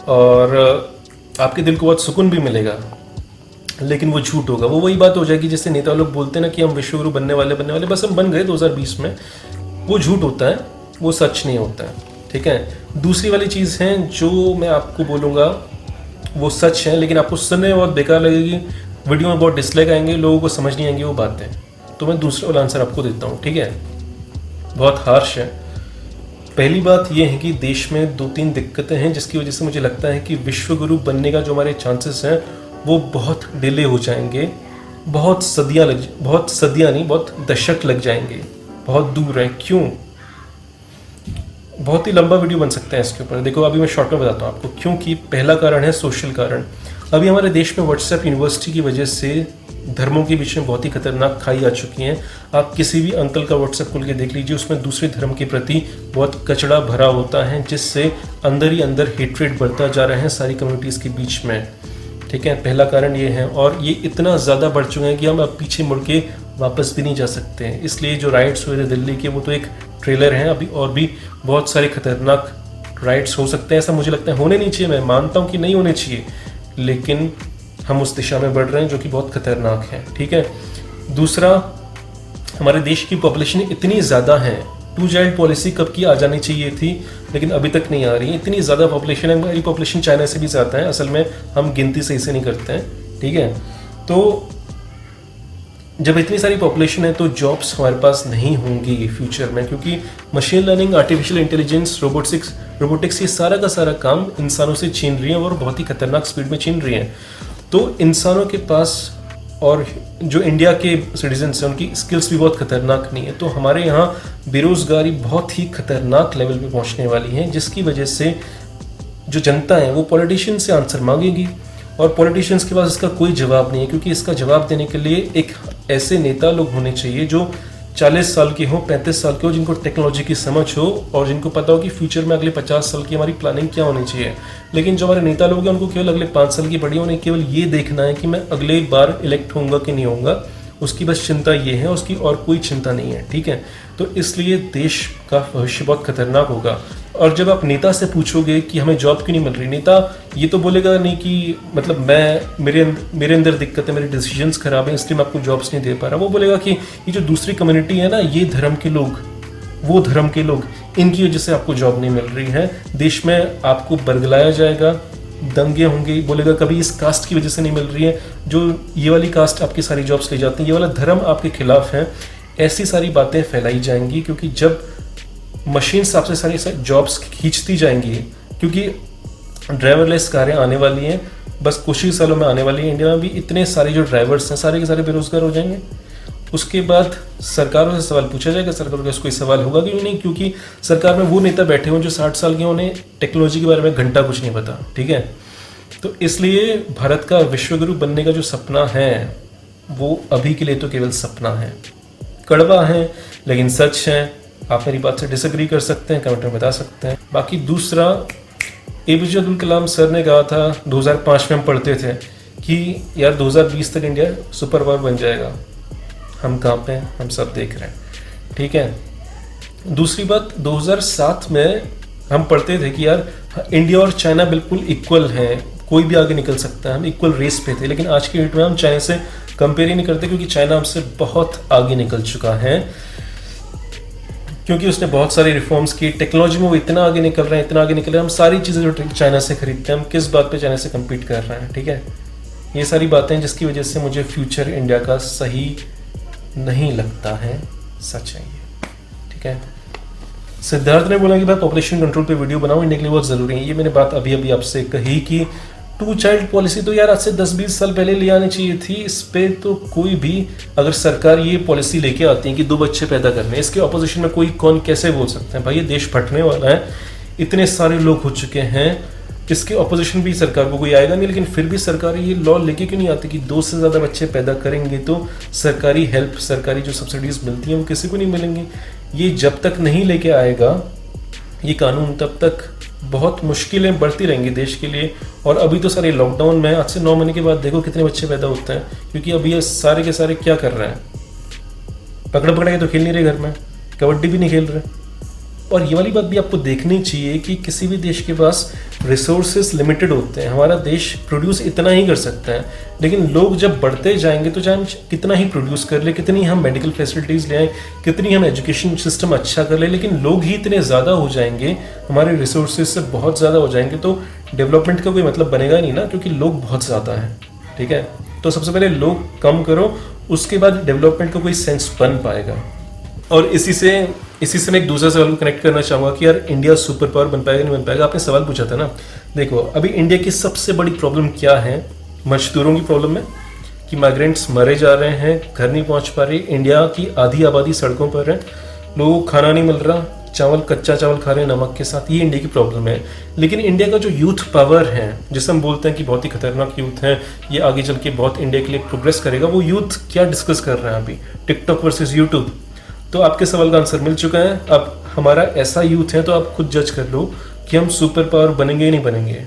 और आपके दिल को बहुत सुकून भी मिलेगा, लेकिन वो झूठ होगा। वो वही बात हो जाएगी जैसे नेता लोग बोलते हैं ना कि हम विश्वगुरु बनने वाले, बस हम बन गए 2020 में। वो झूठ होता है, वो सच नहीं होता है, ठीक है। दूसरी वाली चीज़ है जो मैं आपको बोलूँगा वो सच है, लेकिन आपको सुनने में बहुत बेकार लगेगी, वीडियो में बहुत डिसलाइक आएंगे, लोगों को समझ नहीं आएंगी वो बातें। तो मैं दूसरा वाला आंसर आपको देता हूँ, ठीक है। बहुत हार्श है। पहली बात यह है कि देश में 2-3 दिक्कतें हैं जिसकी वजह से मुझे लगता है कि विश्वगुरु बनने का जो हमारे चांसेस हैं वो बहुत डिले हो जाएंगे, बहुत दशक लग जाएंगे, बहुत दूर है। क्यों? बहुत ही लंबा वीडियो बन सकता है इसके ऊपर। देखो, अभी मैं शॉर्ट में बताता हूँ आपको। क्योंकि पहला कारण है सोशल कारण। अभी हमारे देश में व्हाट्सएप यूनिवर्सिटी की वजह से धर्मों के बीच में बहुत ही खतरनाक खाई आ चुकी हैं। आप किसी भी अंकल का व्हाट्सएप खोल के देख लीजिए, उसमें दूसरे धर्म के प्रति बहुत कचड़ा भरा होता है, जिससे अंदर ही अंदर हेट्रेड बढ़ता जा रहा है सारी कम्युनिटीज़ के बीच में, ठीक है। पहला कारण ये है, और ये इतना ज़्यादा बढ़ चुका है कि हम अब पीछे मुड़ के वापस भी नहीं जा सकते हैं। इसलिए जो राइट्स हुए थे दिल्ली के, वो तो एक ट्रेलर हैं। अभी और भी बहुत सारे खतरनाक राइट्स हो सकते हैं, ऐसा मुझे लगता है। होने नहीं चाहिए, मैं मानता हूँ कि नहीं होने चाहिए, लेकिन हम उस दिशा में बढ़ रहे हैं जो कि बहुत खतरनाक है, ठीक है। दूसरा, हमारे देश की पॉपुलेशन इतनी ज़्यादा है, 2 चाइल्ड पॉलिसी कब की आ जानी चाहिए थी, लेकिन अभी तक नहीं आ रही है। इतनी ज़्यादा पॉपुलेशन है, हमारी पॉपुलेशन चाइना से भी ज़्यादा है। असल में हम गिनती सही से नहीं करते हैं, ठीक है। तो जब इतनी सारी पॉपुलेशन है तो जॉब्स हमारे पास नहीं होंगी फ्यूचर में, क्योंकि machine learning, artificial intelligence, robotics ये सारा का सारा काम इंसानों से छीन रही है और बहुत ही खतरनाक स्पीड में छीन रही है। तो इंसानों के पास, और जो इंडिया के सिटीजन्स हैं उनकी स्किल्स भी बहुत खतरनाक नहीं है। तो हमारे यहाँ बेरोज़गारी बहुत ही खतरनाक लेवल पे पहुँचने वाली है, जिसकी वजह से जो जनता है वो पॉलिटिशियन से आंसर मांगेगी, और पॉलिटिशियंस के पास इसका कोई जवाब नहीं है। क्योंकि इसका जवाब देने के लिए एक ऐसे नेता लोग होने चाहिए जो 40 साल के हो, 35 साल के हो, जिनको टेक्नोलॉजी की समझ हो और जिनको पता हो कि फ्यूचर में अगले 50 साल की हमारी प्लानिंग क्या होनी चाहिए। लेकिन जो हमारे नेता लोग हैं उनको केवल अगले 5 साल की पड़ी, उन्हें केवल ये देखना है कि मैं अगले बार इलेक्ट होऊंगा कि नहीं होऊंगा, उसकी बस चिंता ये है, उसकी और कोई चिंता नहीं है, ठीक है। तो इसलिए देश का भविष्य बहुत खतरनाक होगा। और जब आप नेता से पूछोगे कि हमें जॉब क्यों नहीं मिल रही, नेता ये तो बोलेगा नहीं कि मतलब मेरे अंदर दिक्कत है, मेरे डिसीजंस खराब हैं इसलिए मैं आपको जॉब्स नहीं दे पा रहा। वो बोलेगा कि ये जो दूसरी कम्युनिटी है ना, ये धर्म के लोग, वो धर्म के लोग, इनकी वजह से आपको जॉब नहीं मिल रही है। देश में आपको बरगलाया जाएगा, दंगे होंगे, बोलेगा कभी इस कास्ट की वजह से नहीं मिल रही है, जो ये वाली कास्ट आपकी सारी जॉब्स ले जाती है, ये वाला धर्म आपके खिलाफ है। ऐसी सारी बातें फैलाई जाएंगी, क्योंकि जब मशीन्स आपसे सारी जॉब्स खींचती जाएंगी, क्योंकि ड्राइवरलेस कारें आने वाली हैं, बस कुछ ही सालों में आने वाली है। इंडिया में भी इतने सारे जो ड्राइवर्स हैं सारे के सारे बेरोजगार हो जाएंगे। उसके बाद सरकारों से सवाल पूछा जाएगा, सरकारों का कोई सवाल होगा कि नहीं, क्योंकि सरकार में वो नेता बैठे हों जो 60 साल के, उन्हें टेक्नोलॉजी के बारे में घंटा कुछ नहीं पता, ठीक है। तो इसलिए भारत का विश्वगुरु बनने का जो सपना है वो अभी के लिए तो केवल सपना है, कड़वा है लेकिन सच है। आप मेरी बात से डिसएग्री कर सकते हैं, कमेंट में बता सकते हैं। बाकी दूसरा, APJ अब्दुल कलाम सर ने कहा था 2005 में हम पढ़ते थे कि यार 2020 तक इंडिया सुपर पावर बन जाएगा। हम कहाँ पे हैं, हम सब देख रहे हैं, ठीक है। दूसरी बात, 2007 में हम पढ़ते थे कि यार इंडिया और चाइना बिल्कुल इक्वल हैं, कोई भी आगे निकल सकता है, हम इक्वल रेस पे थे। लेकिन आज के डेट में हम चाइना से कंपेयर ही नहीं करते, क्योंकि चाइना हमसे बहुत आगे निकल चुका है, क्योंकि उसने बहुत सारे रिफॉर्म्स की, टेक्नोलॉजी में वो इतना आगे निकल रहे हैं, इतना आगे निकल रहे हैं। हम सारी चीज़ें जो चाइना से खरीदते हैं, हम किस बात पे चाइना से कम्पीट कर रहे हैं, ठीक है। ये सारी बातें जिसकी वजह से मुझे फ्यूचर इंडिया का सही नहीं लगता है, सच है ये, ठीक है। सिद्धार्थ ने बोला कि भाई पॉपुलेशन कंट्रोल पे वीडियो बनाओ, इंडिया के लिए बहुत ज़रूरी है। ये मैंने बात अभी अभी आपसे कही कि 2 चाइल्ड पॉलिसी तो यार आज से 10-20 साल पहले ले आनी चाहिए थी। इस पे तो कोई भी, अगर सरकार ये पॉलिसी लेके आती है कि 2 बच्चे पैदा करने, इसके ऑपोजिशन में कोई कौन कैसे बोल सकता है? भाई ये देश फटने वाला है, इतने सारे लोग हो चुके हैं, इसके ऑपोजिशन भी सरकार को कोई आएगा नहीं। लेकिन फिर भी सरकार ये लॉ लेके क्यों नहीं आती कि 2 से ज़्यादा बच्चे पैदा करेंगे तो सरकारी हेल्प, सरकारी जो सब्सिडीज मिलती हैं वो किसी को नहीं मिलेंगी। ये जब तक नहीं लेके आएगा ये कानून, तब तक बहुत मुश्किलें बढ़ती रहेंगी देश के लिए। और अभी तो सारे लॉकडाउन में आज से 9 महीने के बाद देखो कितने बच्चे पैदा होते हैं, क्योंकि अभी ये सारे के सारे क्या कर रहे हैं, पकड़ पकड़ा के तो खेल नहीं रहे, घर में कबड्डी भी नहीं खेल रहे। और ये वाली बात भी आपको देखनी चाहिए कि किसी भी देश के पास रिसोर्सेज लिमिटेड होते हैं। हमारा देश प्रोड्यूस इतना ही कर सकता है, लेकिन लोग जब बढ़ते जाएंगे तो चाहे हम कितना ही प्रोड्यूस कर ले, कितनी हम मेडिकल फैसिलिटीज़ ले आए, कितनी हम एजुकेशन सिस्टम अच्छा कर ले, लेकिन लोग ही इतने ज़्यादा हो जाएंगे, हमारे रिसोर्सेज से बहुत ज़्यादा हो जाएंगे, तो डेवलपमेंट का कोई मतलब बनेगा नहीं ना, क्योंकि लोग बहुत ज़्यादा हैं, ठीक है। तो सबसे पहले लोग कम करो, उसके बाद डेवलपमेंट का कोई सेंस बन पाएगा। और इसी से मैं एक दूसरा सवाल को कनेक्ट करना चाहूँगा कि यार इंडिया सुपर पावर बन पाएगा नहीं बन पाएगा। आपने सवाल पूछा था ना, देखो अभी इंडिया की सबसे बड़ी प्रॉब्लम क्या है? मजदूरों की प्रॉब्लम है कि माइग्रेंट्स मरे जा रहे हैं, घर नहीं पहुँच पा रही। इंडिया की आधी आबादी सड़कों पर है, लोगों को खाना नहीं मिल रहा, चावल कच्चा चावल खा रहे हैं नमक के साथ, ये इंडिया की प्रॉब्लम है। लेकिन इंडिया का जो यूथ पावर है, जिसे हम बोलते हैं कि बहुत ही खतरनाक यूथ है, ये आगे चल के बहुत इंडिया के लिए प्रोग्रेस करेगा, वो यूथ क्या डिस्कस कर रहे हैं अभी? TikTok versus YouTube. तो आपके सवाल का आंसर मिल चुका है। अब हमारा ऐसा यूथ है तो आप खुद जज कर लो कि हम सुपर पावर बनेंगे या नहीं बनेंगे,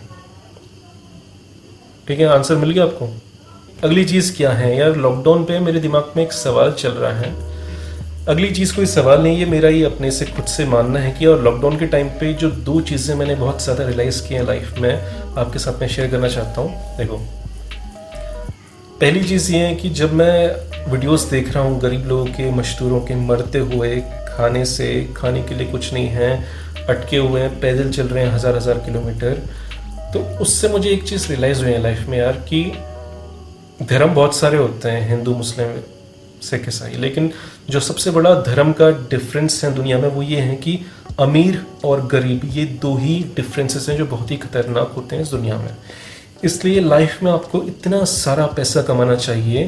ठीक है। आंसर मिल गया आपको। अगली चीज़ क्या है यार, लॉकडाउन पे मेरे दिमाग में एक सवाल चल रहा है। अगली चीज़ कोई सवाल नहीं, ये मेरा ही अपने से खुद से मानना है कि और लॉकडाउन के टाइम पे जो 2 चीज़ें मैंने बहुत ज़्यादा रियलाइज़ की हैं लाइफ में, आपके साथ में शेयर करना चाहता हूँ। देखो, पहली चीज़ ये है कि जब मैं वीडियोस देख रहा हूँ गरीब लोगों के, मजदूरों के मरते हुए, खाने के लिए कुछ नहीं है, अटके हुए हैं, पैदल चल रहे हैं 1000 किलोमीटर, तो उससे मुझे एक चीज़ रियलाइज़ हुई है लाइफ में यार कि धर्म बहुत सारे होते हैं, हिंदू, मुस्लिम, सिख, ईसाई, लेकिन जो सबसे बड़ा धर्म का डिफरेंस है दुनिया में वो ये है कि अमीर और गरीब, ये 2 ही डिफरेंसेस हैं जो बहुत ही खतरनाक होते हैं इस दुनिया में। इसलिए लाइफ में आपको इतना सारा पैसा कमाना चाहिए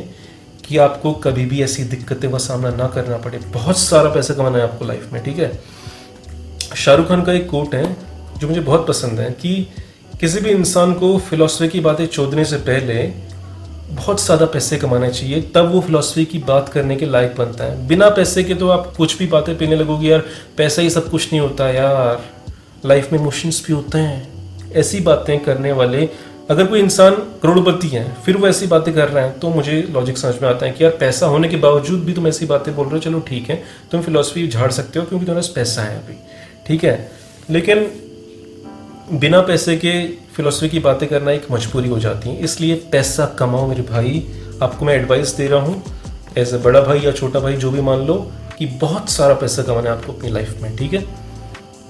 कि आपको कभी भी ऐसी दिक्कतें का सामना ना करना पड़े। बहुत सारा पैसा कमाना है आपको लाइफ में, ठीक है। शाहरुख खान का एक कोट है जो मुझे बहुत पसंद है कि किसी भी इंसान को फिलॉसफी की बातें चोदने से पहले बहुत ज़्यादा पैसे कमाने चाहिए, तब वो फिलॉसफी की बात करने के लायक बनता है। बिना पैसे के तो आप कुछ भी बातें पीने लगोगे, यार पैसा ही सब कुछ नहीं होता यार, लाइफ में इमोशंस भी होते हैं। ऐसी बातें करने वाले, अगर कोई इंसान करोड़पति है फिर वो ऐसी बातें कर रहे हैं, तो मुझे लॉजिक समझ में आता है कि यार पैसा होने के बावजूद भी तुम ऐसी बातें बोल रहे हो, चलो ठीक है, तुम फिलॉसफी झाड़ सकते हो क्योंकि तुम्हारे पास पैसा है अभी, ठीक है। लेकिन बिना पैसे के फिलॉसफी की बातें करना एक मजबूरी हो जाती है। इसलिए पैसा कमाओ मेरे भाई, आपको मैं एडवाइस दे रहा हूँ एज ए बड़ा भाई या छोटा भाई, जो भी मान लो, कि बहुत सारा पैसा कमाना है आपको अपनी लाइफ में, ठीक है।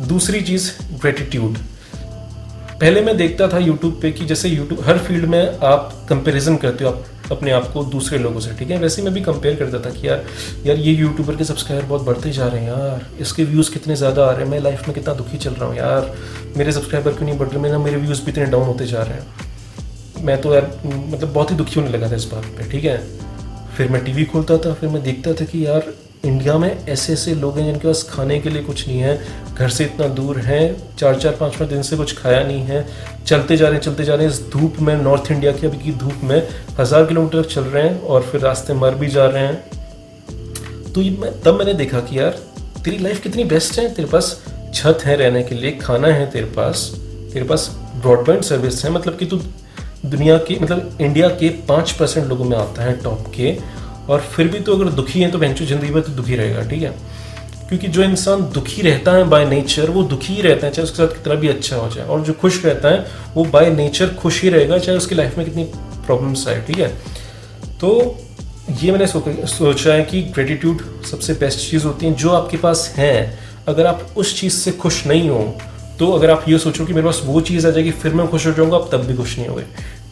दूसरी चीज़, ग्रेटिट्यूड। पहले मैं देखता था यूट्यूब पे कि जैसे यूट्यूब हर फील्ड में आप कंपैरिजन करते हो अपने आप को दूसरे लोगों से, ठीक है। वैसे मैं भी कंपेयर करता था कि यार ये यूट्यूबर के सब्सक्राइबर बहुत बढ़ते जा रहे हैं यार, इसके व्यूज़ कितने ज़्यादा आ रहे हैं, मैं लाइफ में कितना दुखी चल रहा हूँ यार, मेरे सब्सक्राइबर क्यों नहीं बढ़ रहे, मेरे व्यूज़ भी इतने डाउन होते जा रहे हैं। मैं तो यार मतलब बहुत ही दुखी होने लगा था इस बात पर, ठीक है। फिर मैं टीवी खोलता था, फिर मैं देखता था कि यार इंडिया में ऐसे ऐसे लोग हैं जिनके पास खाने के लिए कुछ नहीं है, घर से इतना दूर हैं, 4-4, 5-5 दिन से कुछ खाया नहीं है, चलते जा रहे हैं इस धूप में, नॉर्थ इंडिया की अभी की धूप में 1000 किलोमीटर चल रहे हैं और फिर रास्ते मर भी जा रहे हैं। तो तब मैंने देखा कि यार तेरी लाइफ कितनी बेस्ट है, तेरे पास छत है रहने के लिए, खाना है तेरे पास ब्रॉडबैंड सर्विस है, मतलब कि तू दुनिया की, मतलब इंडिया के 5% लोगों में आता है टॉप के, और फिर भी तो अगर दुखी है तो बेंचो जिंदगी में तो दुखी रहेगा, ठीक है। क्योंकि जो इंसान दुखी रहता है बाय नेचर वो दुखी ही रहता है, चाहे उसके साथ कितना भी अच्छा हो जाए, और जो खुश रहता है वो बाय नेचर खुश ही रहेगा, चाहे उसकी लाइफ में कितनी प्रॉब्लम्स आए। ठीक है, तो ये मैंने सोचा है कि ग्रेटिट्यूड सबसे बेस्ट चीज़ होती है जो आपके पास है। अगर आप उस चीज़ से खुश नहीं हो, तो अगर आप ये सोचो कि मेरे पास वो चीज़ आ जाएगी फिर मैं खुश हो जाऊंगा, आप तब भी खुश नहीं होगे।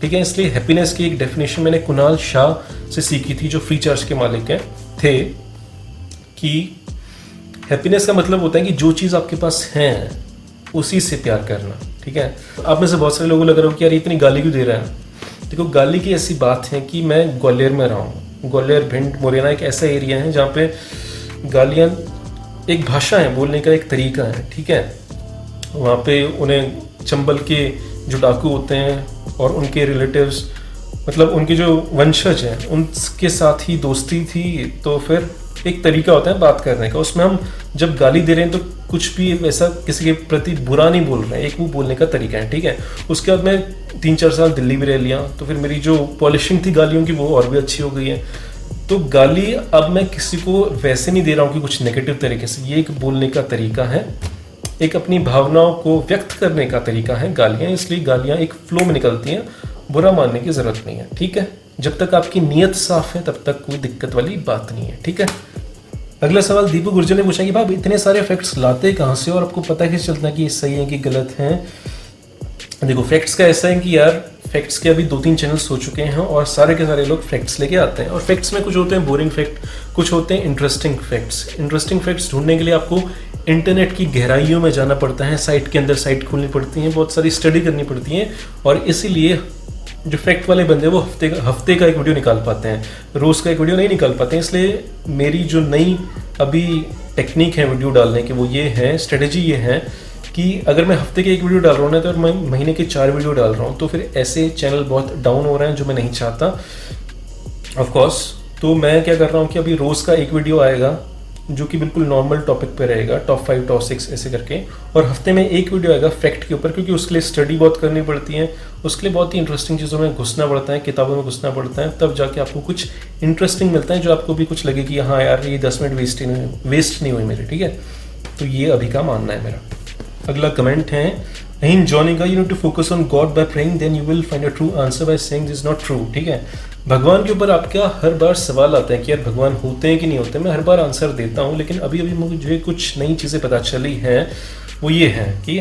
ठीक है, इसलिए हैप्पीनेस की एक डेफिनेशन मैंने कुणाल शाह से सीखी थी, जो फ्री चार्ज के मालिक हैं थे, कि हैप्पीनेस का मतलब होता है कि जो चीज़ आपके पास है उसी से प्यार करना। ठीक है, आप में से बहुत सारे लोगों को लग रहा हो कि यार इतनी गाली क्यों दे रहा है। देखो, गाली की ऐसी बात है कि मैं ग्वालियर में रहा हूँ। ग्वालियर, भिंड, मुरैना एक ऐसा एरिया है जहाँ पे गालियाँ एक भाषा है, बोलने का एक तरीका है। ठीक है, वहाँ पे उन्हें चंबल के जो डाकू होते हैं और उनके रिलेटिव्स, मतलब उनके जो वंशज हैं, उनके साथ ही दोस्ती थी, तो फिर एक तरीका होता है बात करने का, उसमें हम जब गाली दे रहे हैं तो कुछ भी वैसा किसी के प्रति बुरा नहीं बोल रहे हैं, एक वो बोलने का तरीका है। ठीक है, उसके बाद मैं 3-4 साल दिल्ली में रह लिया, तो फिर मेरी जो पॉलिशिंग थी गालियों की वो और भी अच्छी हो गई है। तो गाली अब मैं किसी को वैसे नहीं दे रहा हूँ कि कुछ नेगेटिव तरीके से, ये एक बोलने का तरीका है, एक अपनी भावनाओं को व्यक्त करने का तरीका है गालियाँ, इसलिए गालियाँ एक फ्लो में निकलती हैं, बुरा मानने की ज़रूरत नहीं है। ठीक है, जब तक आपकी नीयत साफ है तब तक कोई दिक्कत वाली बात नहीं है। ठीक है, अगला सवाल दीपू गुर्जर ने पूछा कि भाई इतने सारे फैक्ट्स लाते कहाँ से और आपको पता कैसे चलता है कि ये सही है कि गलत है। देखो, फैक्ट्स का ऐसा है कि यार फैक्ट्स के अभी 2-3 चैनल्स हो चुके हैं और सारे के सारे लोग फैक्ट्स लेके आते हैं, और फैक्ट्स में कुछ होते हैं बोरिंग फैक्ट, कुछ होते हैं इंटरेस्टिंग फैक्ट्स। इंटरेस्टिंग फैक्ट्स ढूंढने के लिए आपको इंटरनेट की गहराइयों में जाना पड़ता है, साइट के अंदर साइट खोलनी पड़ती है, बहुत सारी स्टडी करनी पड़ती है, और इसीलिए जो फैक्ट वाले बंदे वो हफ्ते का एक वीडियो निकाल पाते हैं, रोज़ का एक वीडियो नहीं निकाल पाते हैं। इसलिए मेरी जो नई अभी टेक्निक है वीडियो डालने की, वो ये है, स्ट्रेटेजी ये है कि अगर मैं हफ्ते के एक वीडियो डाल रहा हूँ ना, तो मैं महीने के 4 वीडियो डाल रहा हूँ, तो फिर ऐसे चैनल बहुत डाउन हो रहे हैं, जो मैं नहीं चाहता ऑफ कोर्स। तो मैं क्या कर रहा हूँ कि अभी रोज़ का एक वीडियो आएगा जो कि बिल्कुल नॉर्मल टॉपिक पे रहेगा, टॉप 5 टॉप 6 ऐसे करके, और हफ्ते में एक वीडियो आएगा फैक्ट के ऊपर, क्योंकि उसके लिए स्टडी बहुत करनी पड़ती है, उसके लिए बहुत ही इंटरेस्टिंग चीज़ों में घुसना पड़ता है, किताबों में घुसना पड़ता है, तब जाके आपको कुछ इंटरेस्टिंग मिलता है, जो आपको भी कुछ लगे कि हाँ यार ये 10 मिनट वेस्ट नहीं हुई मेरे। ठीक है, तो ये अभी का मानना है मेरा। अगला कमेंट है अहिन जॉनी का, you need to focus on God by praying then you will find a true answer by saying this is not true. ठीक है, भगवान के ऊपर आपका हर बार सवाल आता है कि यार भगवान होते हैं कि नहीं होते। मैं हर बार आंसर देता हूँ, लेकिन अभी अभी मुझे कुछ नई चीज़ें पता चली हैं, वो ये है कि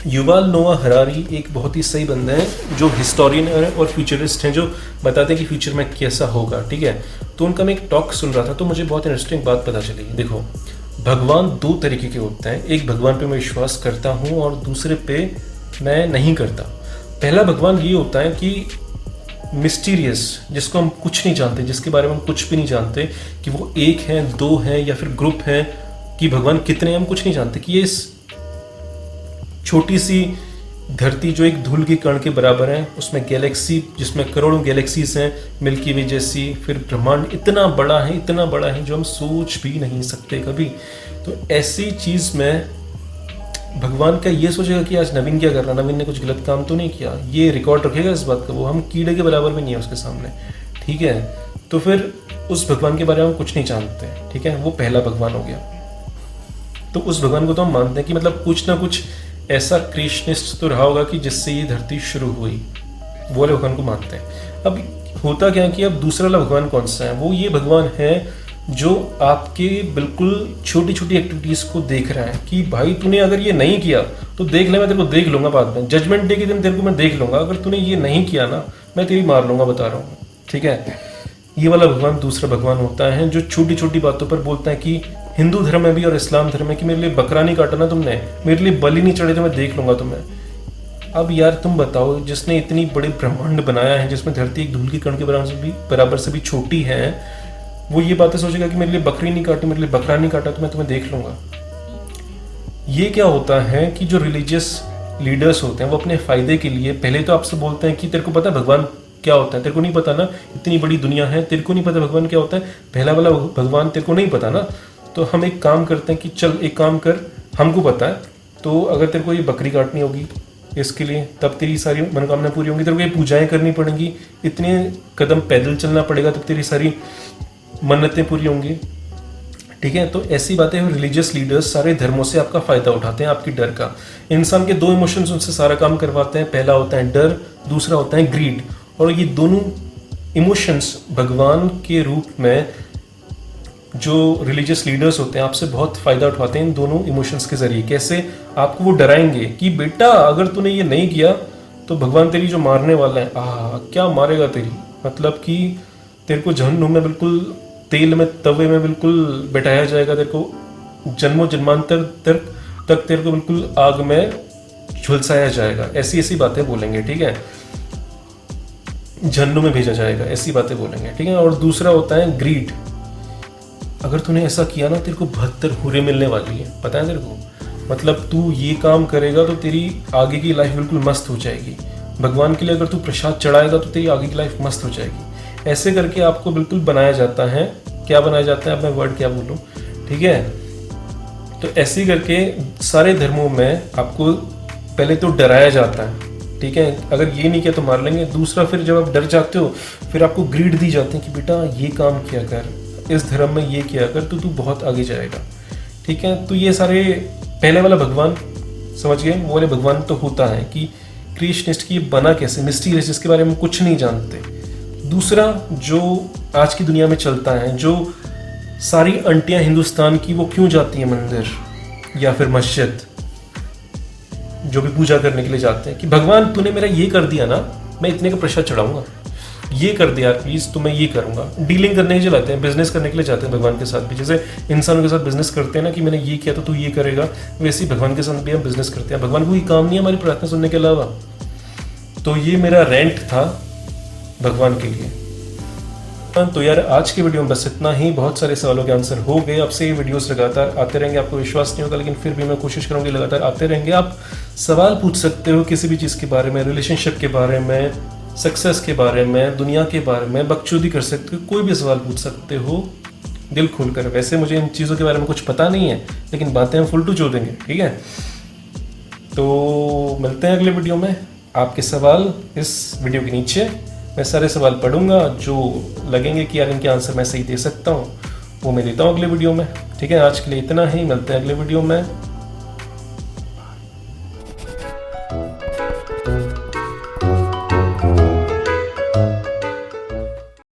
युवाल नोआ हरारी एक बहुत ही सही बंदा है, जो हिस्टोरियन और फ्यूचरिस्ट हैं, जो बताते हैं कि फ्यूचर में कैसा होगा। ठीक है, तो उनका मैं एक टॉक सुन रहा था, तो मुझे बहुत इंटरेस्टिंग बात पता चली। देखो, भगवान 2 तरीके के होते हैं, एक भगवान पे मैं विश्वास करता हूँ और दूसरे पे मैं नहीं करता। पहला भगवान ये होता है कि मिस्टीरियस, जिसको हम कुछ नहीं जानते, जिसके बारे में हम कुछ भी नहीं जानते कि वो 1 है, 2 है या फिर ग्रुप है, कि भगवान कितने हैं हम कुछ नहीं जानते, कि ये इस छोटी सी धरती जो एक धूल के कण के बराबर है, उसमें गैलेक्सी जिसमें करोड़ों गैलेक्सीज हैं, मिल्की वे जैसी, फिर ब्रह्मांड इतना बड़ा है, इतना बड़ा है जो हम सोच भी नहीं सकते कभी। तो ऐसी चीज़ में भगवान का ये सोचेगा कि आज नवीन क्या कर रहा है, नवीन ने कुछ गलत काम तो नहीं किया, ये रिकॉर्ड रखेगा इस बात का, वो हम कीड़े के बराबर में नहीं है उसके सामने। ठीक है, तो फिर उस भगवान के बारे में हम कुछ नहीं जानते। ठीक है, वो पहला भगवान हो गया। तो उस भगवान को तो हम मानते हैं कि मतलब कुछ ना कुछ ऐसा क्रिएशनिस्ट तो रहा होगा कि जिससे ये धरती शुरू हुई, वो वाले भगवान को मानते हैं। अब होता क्या है कि अब दूसरा वाला भगवान कौन सा है, वो ये भगवान है जो आपके बिल्कुल छोटी छोटी एक्टिविटीज़ को देख रहा है कि भाई तूने अगर ये नहीं किया तो देख ले, मैं तेरे को देख लूंगा बाद में, जजमेंट डे के दिन तेरे को मैं देख लूंगा, अगर तूने ये नहीं किया ना मैं तेरी मार लूंगा, बता रहा हूँ। ठीक है, ये वाला भगवान दूसरा भगवान होता है, जो छोटी छोटी बातों पर बोलता है कि हिंदू धर्म में भी और इस्लाम धर्म में कि मेरे लिए बकरा नहीं काटा ना तुमने, मेरे लिए बलि नहीं चढ़े तो मैं देख लूंगा तुम्हें। अब यार तुम बताओ, जिसने इतनी बड़ी ब्रह्मांड बनाया है, जिसमें धरती एक धूल के कण के बराबर से भी छोटी है, वो ये बातें सोचेगा कि मेरे लिए बकरी नहीं काटी, मेरे लिए बकरा नहीं काटा तो मैं तुम्हें देख लूंगा। ये क्या होता है कि जो रिलीजियस लीडर्स होते हैं वो अपने फायदे के लिए पहले तो आपसे बोलते हैं कि तेरे को पता है भगवान क्या होता है, तेरे को नहीं पता ना, इतनी बड़ी दुनिया है, तेरे को नहीं पता भगवान क्या होता है, पहला वाला भगवान तेरे को नहीं पता ना, तो हम एक काम करते हैं कि चल एक काम कर, हमको पता है, तो अगर तेरे को ये बकरी काटनी होगी इसके लिए, तब तेरी सारी मनोकामना पूरी होंगी, तेरे को ये पूजाएं करनी पड़ेंगी, इतने कदम पैदल चलना पड़ेगा, तब तेरी सारी मन्नतें पूरी होंगी। ठीक है। तो ऐसी बातें रिलीजियस लीडर्स सारे धर्मों से आपका फ़ायदा उठाते हैं, आपकी डर का। इंसान के दो इमोशंस उनसे सारा काम करवाते हैं, पहला होता है डर, दूसरा होता है ग्रीड। और ये दोनों इमोशंस भगवान के रूप में जो रिलीजियस लीडर्स होते हैं आपसे बहुत फ़ायदा उठवाते हैं इन दोनों इमोशंस के ज़रिए। कैसे? आपको वो डराएंगे कि बेटा अगर तूने ये नहीं किया तो भगवान तेरी जो मारने वाला है, क्या मारेगा तेरी, मतलब कि तेरे को जहन्नुम में बिल्कुल तेल में तवे में बिल्कुल बैठाया जाएगा, तेरे को जन्मों जन्मांतर तक तेरे को बिल्कुल आग में झुलसाया जाएगा। ऐसी ऐसी बातें बोलेंगे, ठीक है। जहन्नुम में भेजा जाएगा, ऐसी बातें बोलेंगे, ठीक है। और दूसरा होता है ग्रीड। अगर तूने ऐसा किया ना तेरे को 72 हुरे मिलने वाली है, पता है तेरे को, मतलब तू ये काम करेगा तो तेरी आगे की लाइफ बिल्कुल मस्त हो जाएगी। भगवान के लिए अगर तू प्रसाद चढ़ाएगा तो तेरी आगे की लाइफ मस्त हो जाएगी। ऐसे करके आपको बिल्कुल बनाया जाता है। क्या बनाया जाता है, अब मैं वर्ड क्या बोलूँ, ठीक है। तो ऐसे करके सारे धर्मों में आपको पहले तो डराया जाता है, ठीक है। अगर ये नहीं किया तो मार लेंगे। दूसरा, फिर जब आप डर जाते हो फिर आपको ग्रीड दी जाती है कि बेटा ये काम किया कर, इस धर्म में ये किया कर तो तू बहुत आगे जाएगा, ठीक है। तो ये सारे पहले वाला भगवान समझ गए, वो वाले भगवान तो होता है कि क्रिएशनिस्ट की बना कैसे, मिस्टीरियस, जिसके बारे में कुछ नहीं जानते। दूसरा जो आज की दुनिया में चलता है, जो सारी आंटियां हिंदुस्तान की वो क्यों जाती हैं मंदिर या फिर मस्जिद, जो भी पूजा करने के लिए जाते हैं कि भगवान तूने मेरा ये कर दिया ना, मैं इतने का प्रसाद चढ़ाऊंगा, ये कर दिया प्लीज तो मैं ये करूंगा। डीलिंग करने के लिए जाते हैं, बिजनेस करने के लिए जाते हैं भगवान के साथ भी। जैसे इंसानों के साथ बिजनेस करते हैं ना कि मैंने ये किया तो तू ये करेगा, वैसे ही भगवान के साथ भी हम बिजनेस करते हैं। भगवान को ये काम नहीं है हमारी प्रार्थना सुनने के अलावा। तो ये मेरा रेंट था भगवान के लिए। तो यार आज की वीडियो में बस इतना ही। बहुत सारे सवालों के आंसर हो गए। अब से ये वीडियोस लगातार आते रहेंगे, आपको विश्वास नहीं होगा लेकिन फिर भी मैं कोशिश करूँगी लगातार आते रहेंगे। आप सवाल पूछ सकते हो किसी भी चीज़ के बारे में, रिलेशनशिप के बारे में, सक्सेस के बारे में, दुनिया के बारे में, बकचोदी कर सकते हो, कोई भी सवाल पूछ सकते हो दिल खोलकर। वैसे मुझे इन चीज़ों के बारे में कुछ पता नहीं है लेकिन बातें हम फुल टू जो देंगे, ठीक है। तो मिलते हैं अगले वीडियो में। आपके सवाल इस वीडियो के नीचे, मैं सारे सवाल पढ़ूंगा, जो लगेंगे कि यार इनके आंसर मैं सही दे सकता हूँ वो मैं देता हूँ अगले वीडियो में, ठीक है। आज के लिए इतना ही, मिलते हैं अगले वीडियो में।